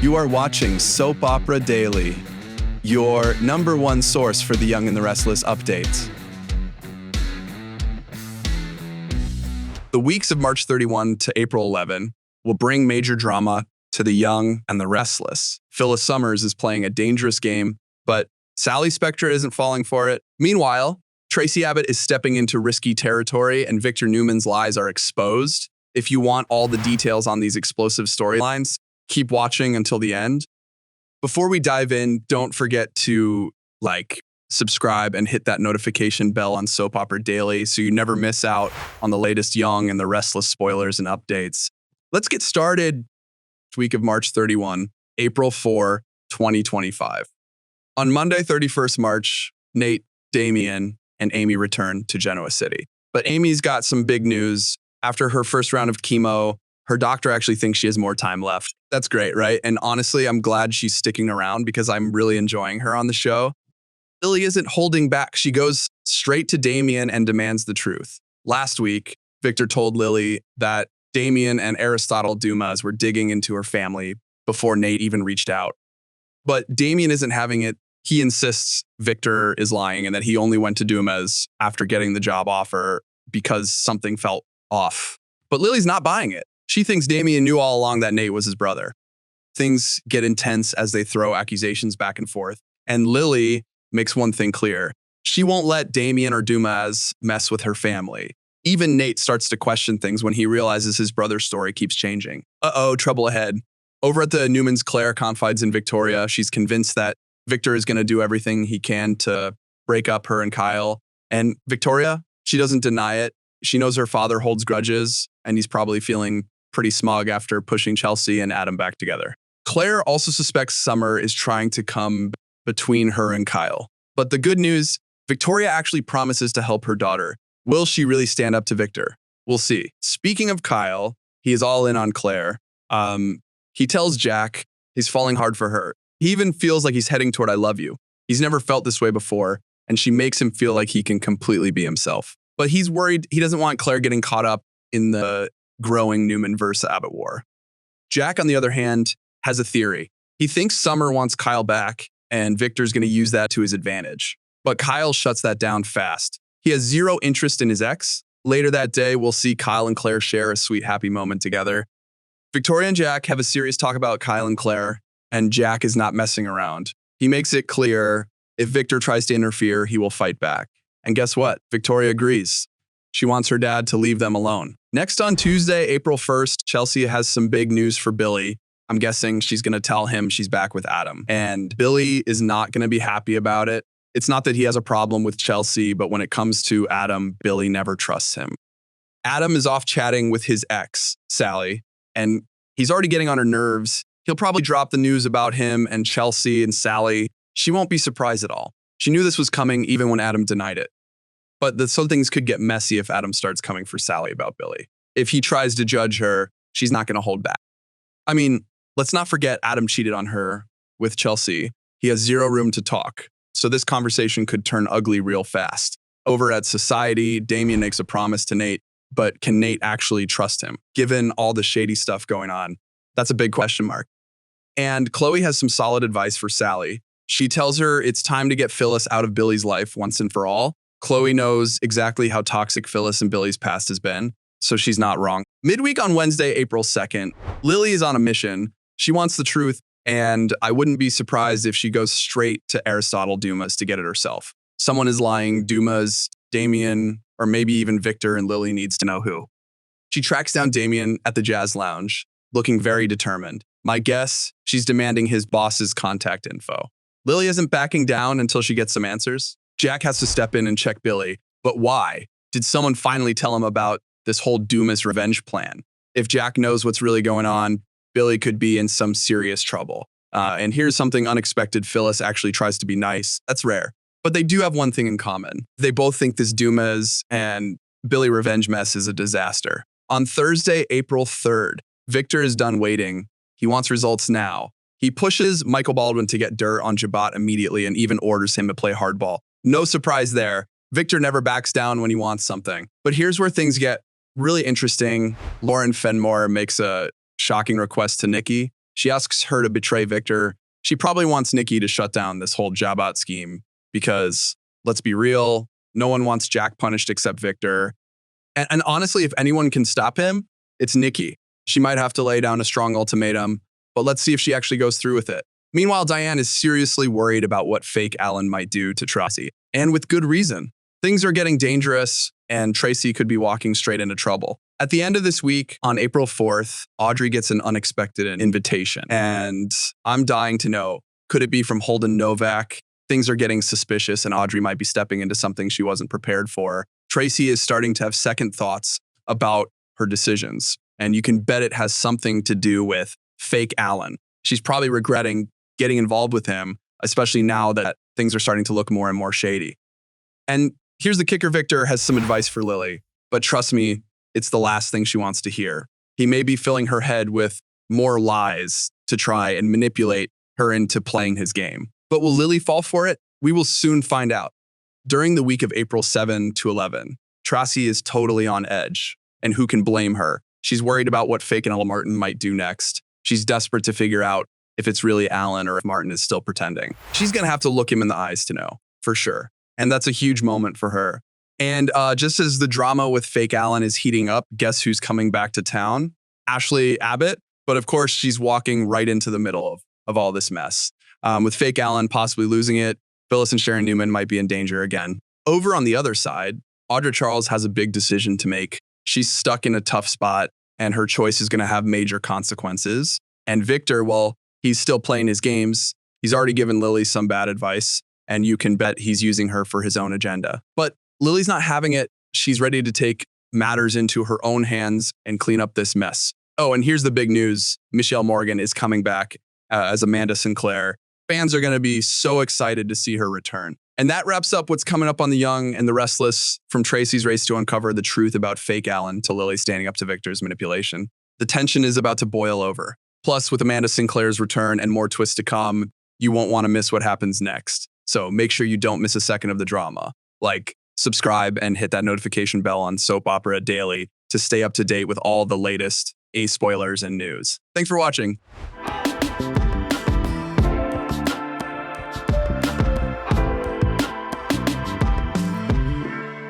You are watching Soap Opera Daily, your number one source for the Young and the Restless updates. The weeks of March 31 to April 11 will bring major drama to the Young and the Restless. Phyllis Summers is playing a dangerous game, but Sally Spectra isn't falling for it. Meanwhile, Traci Abbott is stepping into risky territory and Victor Newman's lies are exposed. If you want all the details on these explosive storylines, keep watching until the end. Before we dive in, don't forget to subscribe, and hit that notification bell on Soap Opera Daily so you never miss out on the latest Young and the Restless spoilers and updates. Let's get started. Week of March 31, April 4, 2025. On Monday, 31st March, Nate, Damien, and Amy return to Genoa City. But Amy's got some big news. After her first round of chemo, her doctor actually thinks she has more time left. That's great, right? And honestly, I'm glad she's sticking around because I'm really enjoying her on the show. Lily isn't holding back. She goes straight to Damien and demands the truth. Last week, Victor told Lily that Damien and Aristotle Dumas were digging into her family before Nate even reached out. But Damien isn't having it. He insists Victor is lying and that he only went to Dumas after getting the job offer because something felt off. But Lily's not buying it. She thinks Damien knew all along that Nate was his brother. Things get intense as they throw accusations back and forth. And Lily makes one thing clear. She won't let Damien or Dumas mess with her family. Even Nate starts to question things when he realizes his brother's story keeps changing. Uh-oh, trouble ahead. Over at the Newman's, Claire confides in Victoria. She's convinced that Victor is going to do everything he can to break up her and Kyle. And Victoria, she doesn't deny it. She knows her father holds grudges, and he's probably feeling pretty smug after pushing Chelsea and Adam back together. Claire also suspects Summer is trying to come between her and Kyle. But the good news, Victoria actually promises to help her daughter. Will she really stand up to Victor? We'll see. Speaking of Kyle, he is all in on Claire. He tells Jack he's falling hard for her. He even feels like he's heading toward I love you. He's never felt this way before, and she makes him feel like he can completely be himself. But he's worried he doesn't want Claire getting caught up in the growing Newman versus Abbott war. Jack, on the other hand, has a theory. He thinks Summer wants Kyle back, and Victor's going to use that to his advantage. But Kyle shuts that down fast. He has zero interest in his ex. Later that day, we'll see Kyle and Claire share a sweet, happy moment together. Victoria and Jack have a serious talk about Kyle and Claire, and Jack is not messing around. He makes it clear if Victor tries to interfere, he will fight back. And guess what? Victoria agrees. She wants her dad to leave them alone. Next on Tuesday, April 1st, Chelsea has some big news for Billy. I'm guessing she's going to tell him she's back with Adam. And Billy is not going to be happy about it. It's not that he has a problem with Chelsea, but when it comes to Adam, Billy never trusts him. Adam is off chatting with his ex, Sally, and he's already getting on her nerves. He'll probably drop the news about him and Chelsea and Sally. She won't be surprised at all. She knew this was coming even when Adam denied it. But some things could get messy if Adam starts coming for Sally about Billy. If he tries to judge her, she's not going to hold back. I mean, let's not forget Adam cheated on her with Chelsea. He has zero room to talk. So this conversation could turn ugly real fast. Over at Society, Damien makes a promise to Nate, but can Nate actually trust him? Given all the shady stuff going on, that's a big question mark. And Chloe has some solid advice for Sally. She tells her it's time to get Phyllis out of Billy's life once and for all. Chloe knows exactly how toxic Phyllis and Billy's past has been, so she's not wrong. Midweek on Wednesday, April 2nd, Lily is on a mission. She wants the truth, and I wouldn't be surprised if she goes straight to Aristotle Dumas to get it herself. Someone is lying, Dumas, Damien, or maybe even Victor, and Lily needs to know who. She tracks down Damien at the Jazz Lounge, looking very determined. My guess, she's demanding his boss's contact info. Lily isn't backing down until she gets some answers. Jack has to step in and check Billy. But why? Did someone finally tell him about this whole Dumas revenge plan? If Jack knows what's really going on, Billy could be in some serious trouble. And here's something unexpected. Phyllis actually tries to be nice. That's rare. But they do have one thing in common. They both think this Dumas and Billy revenge mess is a disaster. On Thursday, April 3rd, Victor is done waiting. He wants results now. He pushes Michael Baldwin to get dirt on Jabot immediately and even orders him to play hardball. No surprise there. Victor never backs down when he wants something. But here's where things get really interesting. Lauren Fenmore makes a shocking request to Nikki. She asks her to betray Victor. She probably wants Nikki to shut down this whole Jabot scheme because, let's be real, no one wants Jack punished except Victor. And honestly, if anyone can stop him, it's Nikki. She might have to lay down a strong ultimatum, but let's see if she actually goes through with it. Meanwhile, Diane is seriously worried about what fake Alan might do to Traci, and with good reason. Things are getting dangerous, and Traci could be walking straight into trouble. At the end of this week, on April 4th, Audrey gets an unexpected invitation, and I'm dying to know, could it be from Holden Novak? Things are getting suspicious, and Audrey might be stepping into something she wasn't prepared for. Traci is starting to have second thoughts about her decisions, and you can bet it has something to do with fake Alan. She's probably regretting getting involved with him, especially now that things are starting to look more and more shady. And here's the kicker: Victor has some advice for Lily, but trust me, it's the last thing she wants to hear. He may be filling her head with more lies to try and manipulate her into playing his game. But will Lily fall for it? We will soon find out. During the week of April 7 to 11, Traci is totally on edge, and who can blame her? She's worried about what fake Ella Martin might do next. She's desperate to figure out if it's really Alan or if Martin is still pretending. She's gonna have to look him in the eyes to know, for sure. And that's a huge moment for her. And just as the drama with fake Alan is heating up, guess who's coming back to town? Sally Abbott. But of course, she's walking right into the middle of all this mess. With fake Alan possibly losing it, Phyllis and Sharon Newman might be in danger again. Over on the other side, Audra Charles has a big decision to make. She's stuck in a tough spot, and her choice is going to have major consequences. And Victor, well, he's still playing his games. He's already given Lily some bad advice, and you can bet he's using her for his own agenda. But Lily's not having it. She's ready to take matters into her own hands and clean up this mess. Oh, and here's the big news. Mishael Morgan is coming back as Amanda Sinclair. Fans are going to be so excited to see her return. And that wraps up what's coming up on The Young and the Restless, from Traci's race to uncover the truth about fake Alan to Lily standing up to Victor's manipulation. The tension is about to boil over. Plus, with Amanda Sinclair's return and more twists to come, you won't want to miss what happens next. So make sure you don't miss a second of the drama. Like, subscribe, and hit that notification bell on Soap Opera Daily to stay up to date with all the latest spoilers and news. Thanks for watching.